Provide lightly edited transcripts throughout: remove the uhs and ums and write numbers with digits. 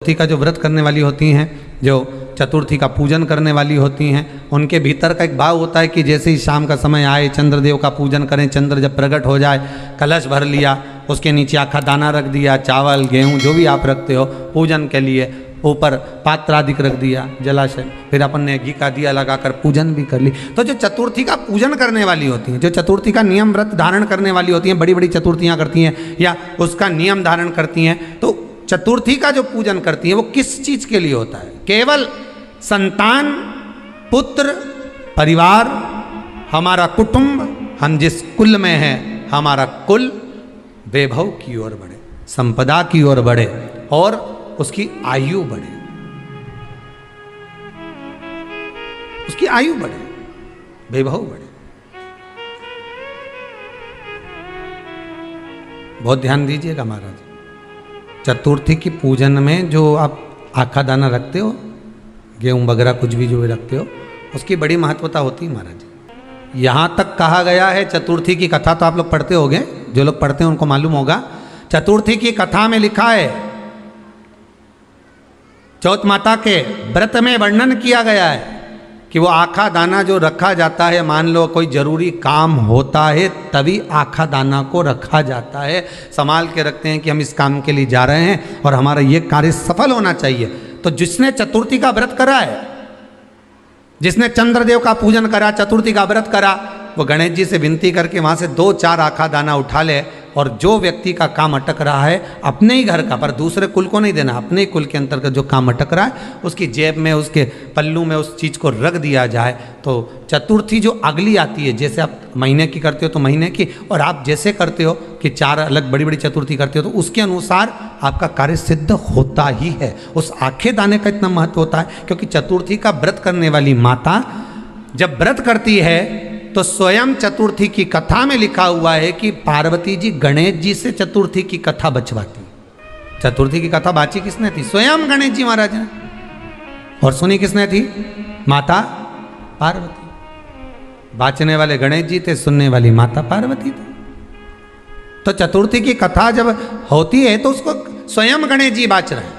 चतुर्थी का जो व्रत करने वाली होती हैं, जो चतुर्थी का पूजन करने वाली होती हैं, उनके भीतर का एक भाव होता है कि जैसे ही शाम का समय आए चंद्रदेव का पूजन करें। चंद्र जब प्रकट हो जाए, कलश भर लिया, उसके नीचे आखा दाना रख दिया, चावल गेहूँ जो भी आप रखते हो पूजन के लिए, ऊपर पात्र आदि रख दिया जलाशय, फिर अपन ने घी का दिया लगाकर पूजन भी कर ली। तो जो चतुर्थी का पूजन करने वाली होती हैं, जो चतुर्थी का नियम व्रत धारण करने वाली होती हैं, बड़ी बड़ी चतुर्थियाँ करती हैं या उसका नियम धारण करती हैं, तो चतुर्थी का जो पूजन करती है वो किस चीज के लिए होता है? केवल संतान, पुत्र, परिवार, हमारा कुटुंब, हम जिस कुल में हैं, हमारा कुल वैभव की ओर बढ़े, संपदा की ओर बढ़े और उसकी आयु बढ़े, उसकी आयु बढ़े, वैभव बढ़े। बहुत ध्यान दीजिएगा महाराज, चतुर्थी की पूजन में जो आप आखा दाना रखते हो, गेहूँ वगैरह कुछ भी जो भी रखते हो, उसकी बड़ी महत्वता होती है महाराज। यहाँ तक कहा गया है, चतुर्थी की कथा तो आप लोग पढ़ते होंगे, जो लोग पढ़ते हैं उनको मालूम होगा। चतुर्थी की कथा में लिखा है, चौथ माता के व्रत में वर्णन किया गया है कि वो आखा दाना जो रखा जाता है, मान लो कोई जरूरी काम होता है तभी आखा दाना को रखा जाता है, संभाल के रखते हैं कि हम इस काम के लिए जा रहे हैं और हमारा ये कार्य सफल होना चाहिए। तो जिसने चतुर्थी का व्रत करा है, जिसने चंद्रदेव का पूजन करा, चतुर्थी का व्रत करा, वो गणेश जी से विनती करके वहाँ से 2-4 आखा दाना उठा ले, और जो व्यक्ति का काम अटक रहा है अपने ही घर का, पर दूसरे कुल को नहीं देना, अपने ही कुल के अंतर्गत जो काम अटक रहा है उसकी जेब में, उसके पल्लू में उस चीज़ को रख दिया जाए। तो चतुर्थी जो अगली आती है, जैसे आप महीने की करते हो तो महीने की, और आप जैसे करते हो कि 4 अलग बड़ी बड़ी चतुर्थी करते हो, तो उसके अनुसार आपका कार्य सिद्ध होता ही है। उस आखे दाने का इतना महत्व होता है क्योंकि चतुर्थी का व्रत करने वाली माता जब व्रत करती है तो स्वयं चतुर्थी की कथा में लिखा हुआ है कि पार्वती जी गणेश जी से चतुर्थी की कथा बचवाती। चतुर्थी की कथा बाची किसने थी? स्वयं गणेश जी महाराज ने। और सुनी किसने थी? माता पार्वती। बाचने वाले गणेश जी थे, सुनने वाली माता पार्वती थी। तो चतुर्थी की कथा जब होती है तो उसको स्वयं गणेश जी बाच रहे हैं,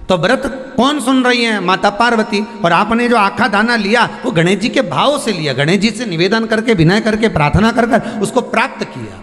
तो व्रत कौन सुन रही है? माता पार्वती। और आपने जो आखा दाना लिया वो गणेश जी के भाव से लिया, गणेश जी से निवेदन करके, विनय करके, प्रार्थना कर उसको प्राप्त किया।